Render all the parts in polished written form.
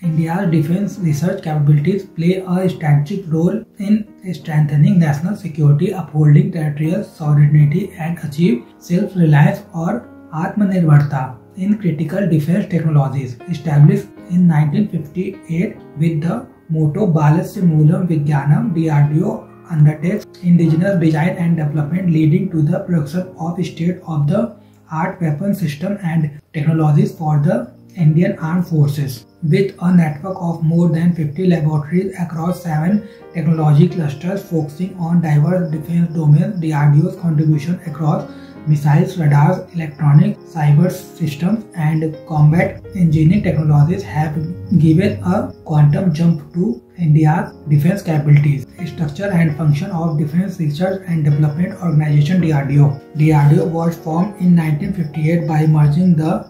India's defense research capabilities play a strategic role in strengthening national security, upholding territorial sovereignty, and achieve self-reliance or Atmanirbharta in critical defense technologies. Established in 1958 with the motto Balasya Moolam Vigyanam, DRDO undertakes indigenous design and development, leading to the production of state-of-the-art weapon system and technologies for the Indian Armed Forces. With a network of more than 50 laboratories across 7 technology clusters focusing on diverse defense domains, DRDO's contribution across missiles, radars, electronic, cyber systems, and combat engineering technologies have given a quantum jump to India's defense capabilities. Structure and function of Defense Research and Development Organization (DRDO). DRDO was formed in 1958 by merging the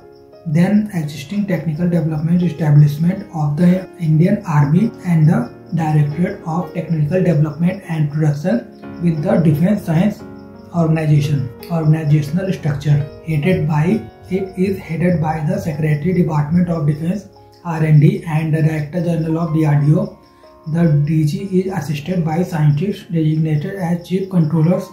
then existing Technical Development Establishment of the Indian Army and the Directorate of Technical Development and Production with the Defense Science Organization. Organizational structure it is headed by the Secretary, Department of Defense (R&D) and the Director General of DRDO. The DG is assisted by scientists designated as Chief Controllers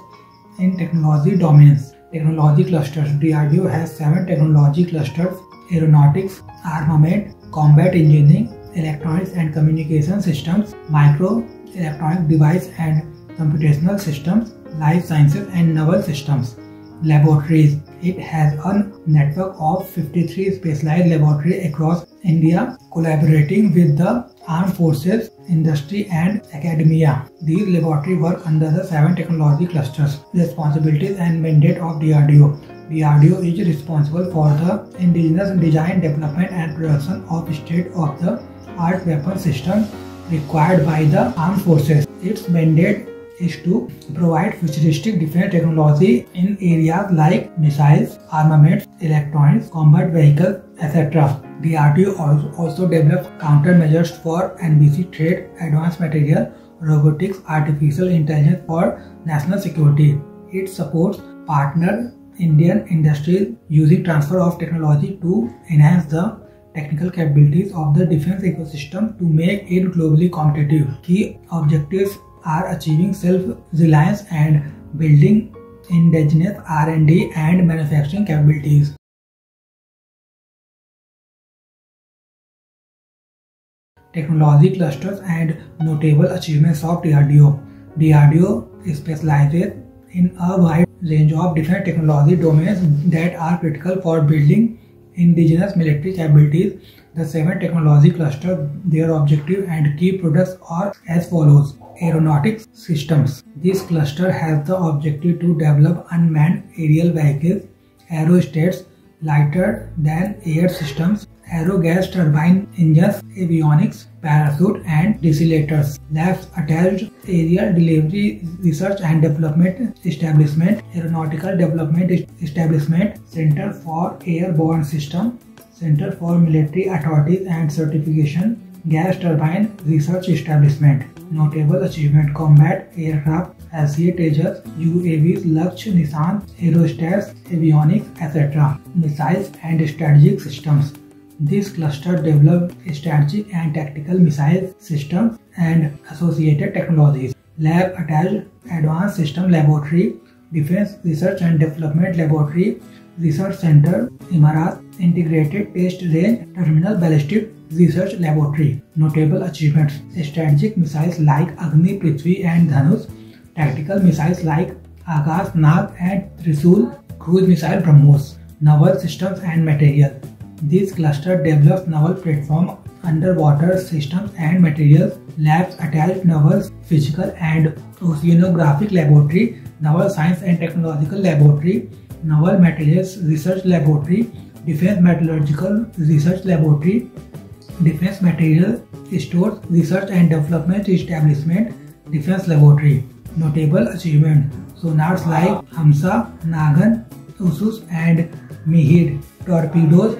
in technology domains. Technology clusters. DRDO has 7 technology clusters: aeronautics, armament, combat engineering, electronics and communication systems, micro electronic device and computational systems, life sciences and naval systems. Laboratories. It has a network of 53 specialized laboratories across India, collaborating with the armed forces, industry and academia. These laboratories work under the 7 technology clusters. Responsibilities and mandate of DRDO. DRDO is responsible for the indigenous design, development and production of state-of-the-art weapon systems required by the armed forces. Its mandate is to provide futuristic defense technology in areas like missiles, armaments, electronics, combat vehicles, etc. DRDO also develops countermeasures for NBC threat, advanced material, robotics, artificial intelligence for national security. It supports partner Indian industries using transfer of technology to enhance the technical capabilities of the defense ecosystem to make it globally competitive. Key objectives are achieving self-reliance and building indigenous R&D and manufacturing capabilities. Technology clusters and notable achievements of DRDO. DRDO specializes in a wide range of different technology domains that are critical for building indigenous military capabilities. The 7 technology clusters, their objective and key products are as follows. Aeronautics systems. This cluster has the objective to develop unmanned aerial vehicles, aerostats, lighter than air systems, aero gas turbine engines, avionics, parachute and decelerators. Labs attached. Aerial Delivery Research and Development Establishment, Aeronautical Development Establishment, Center for Airborne System, Center for Military Authorities and Certification, Gas Turbine Research Establishment. Notable achievement: combat aircraft, LCA Tejas, UAVs, Lakshya, Nissan, aerostats, avionics, etc. Missiles and strategic systems. This cluster developed strategic and tactical missile systems and associated technologies. Lab attached. Advanced System Laboratory, Defense Research and Development Laboratory, Research Center, Emarat, Integrated Test Range Terminal Ballistic Research Laboratory. Notable achievements: strategic missiles like Agni, Prithvi and Dhanush, tactical missiles like Akash, Nag and Trishul, cruise missile BrahMos. Naval systems and material. This cluster develops naval platform, underwater systems and materials. Labs attached: Naval Physical and Oceanographic Laboratory, Naval Science and Technological Laboratory, Naval Materials Research Laboratory, Defense Metallurgical Research Laboratory, Defense Material Stores Research and Development Establishment, Defense Laboratory. Notable achievement: sonars like Hamsa, Nagan, Usus and Mihir, torpedoes,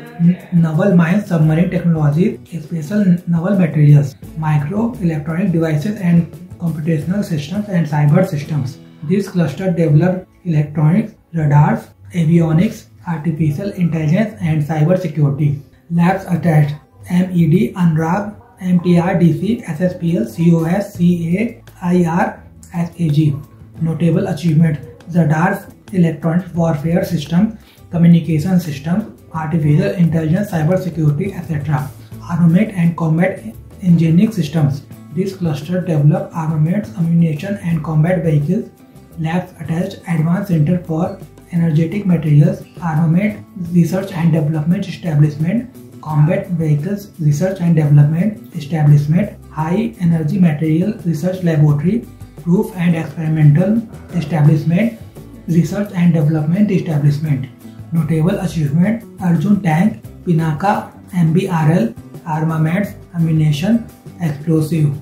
naval mines, submarine technology, special naval materials, micro electronic devices and computational systems and cyber systems. This cluster developed electronics, radars, avionics, artificial intelligence and cyber security. Labs attached: MED, Anurag, MTRDC, SSPL, COS, CAIR, SAG. Notable achievement: Radar's electronic warfare system, communication system, artificial intelligence, cyber security, etc. Armament and combat engineering systems. This cluster developed armaments, ammunition and combat vehicles. Labs attached Advanced Center for Energetic Materials, Armament Research and Development Establishment, Combat Vehicles Research and Development Establishment, High Energy Material Research Laboratory, Proof and Experimental Establishment, Research and Development Establishment. Notable achievement: Arjun Tank, Pinaka, MBRL, Armaments, Ammunition, Explosive,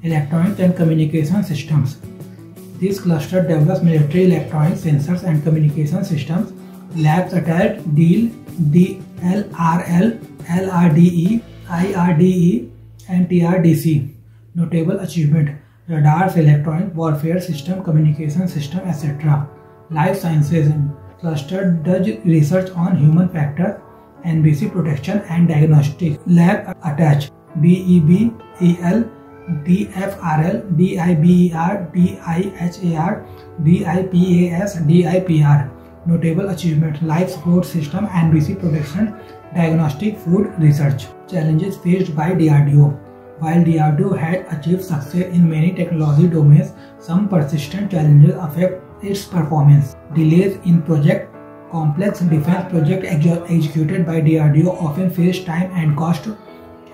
Electronics and Communication Systems. This cluster develops military electronic sensors and communication systems. Labs attached DEAL, DLRL, LRDE, IRDE, and TRDC. Notable achievement: Radars, electronic warfare system, communication system, etc. Life sciences cluster does research on human factors, NBC protection and diagnostics. Lab attached BEBEL, DFRL, DIBER, DIHAR, DIPAS, DIPR. Notable achievement: life support system, NBC protection, diagnostic, food research. Challenges faced by DRDO. While DRDO had achieved success in many technology domains, some persistent challenges affect its performance. Delays in project. Complex defense projects executed by DRDO often face time and cost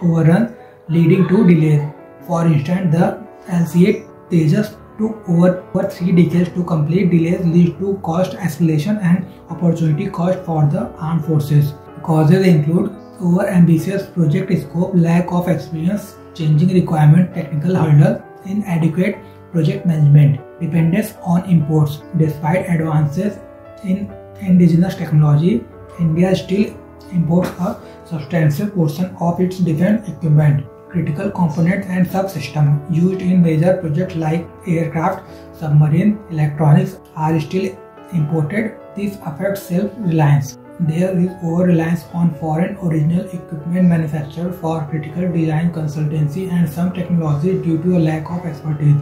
overruns, leading to delays. For instance, the LCA Tejas took over 3 decades to complete. Delays lead to cost escalation and opportunity cost for the armed forces. Causes include over-ambitious project scope, lack of experience, changing requirements, technical hurdles, inadequate project management, dependence on imports. Despite advances in indigenous technology, India still imports a substantial portion of its defense equipment. Critical components and subsystems used in major projects like aircraft, submarine, electronics are still imported. This affects self-reliance. There is over-reliance on foreign original equipment manufactured for critical design consultancy and some technology due to a lack of expertise.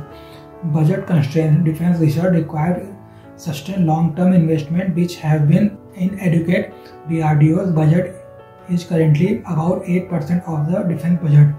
Budget constraints. Defense research required sustained long-term investment which have been inadequate. DRDO's budget is currently about 8% of the defense budget.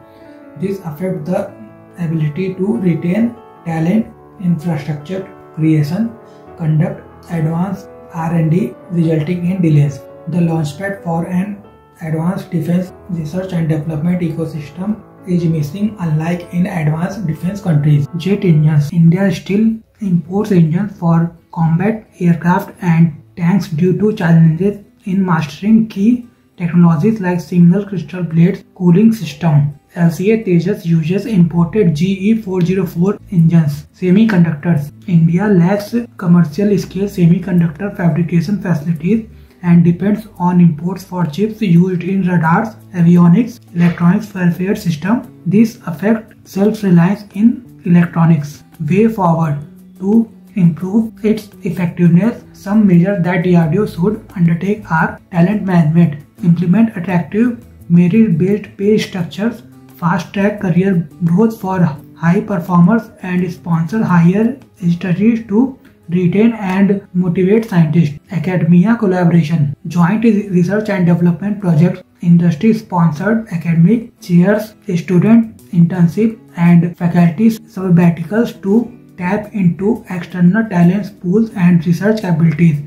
This affects the ability to retain talent, infrastructure creation, conduct advanced R&D, resulting in delays. The launchpad for an advanced defense research and development ecosystem is missing, unlike in advanced defense countries. Jet engines. India still imports engines for combat aircraft and tanks due to challenges in mastering key technologies like single crystal blades cooling system. LCA Tejas uses imported GE 404 engines. Semiconductors. India lacks commercial scale semiconductor fabrication facilities and depends on imports for chips used in radars, avionics, electronics warfare system. This affects self-reliance in electronics. Way forward. To improve its effectiveness, some measures that DRDO should undertake are talent management, implement attractive merit-based pay structures, fast-track career growth for high performers, and sponsor higher studies to retain and motivate scientists. Academia collaboration, joint research and development projects, industry-sponsored academic chairs, student internship, and faculty sabbaticals to tap into external talent pools and research capabilities.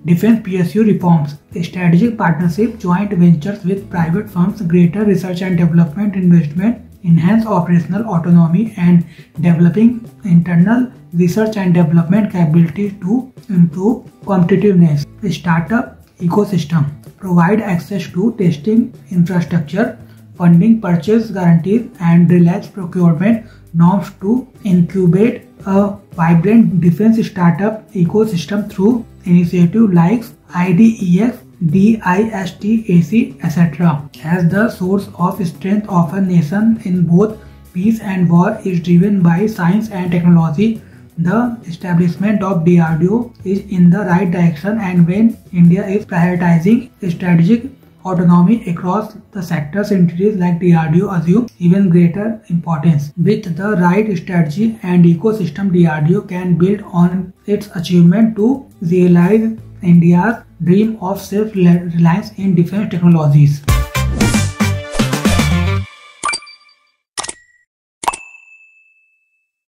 Defense PSU reforms, strategic partnership, joint ventures with private firms, greater research and development investment, enhance operational autonomy, and developing internal research and development capabilities to improve competitiveness. Startup ecosystem, provide access to testing infrastructure, funding, purchase guarantees, and relaxed procurement norms to incubate a vibrant defense startup ecosystem through initiatives like IDEX, DISTAC, etc. As the source of strength of a nation in both peace and war is driven by science and technology, the establishment of DRDO is in the right direction, and when India is prioritizing strategic autonomy across the sectors, entities like DRDO assume even greater importance. With the right strategy and ecosystem, DRDO can build on its achievement to realize India's dream of self-reliance in defense technologies.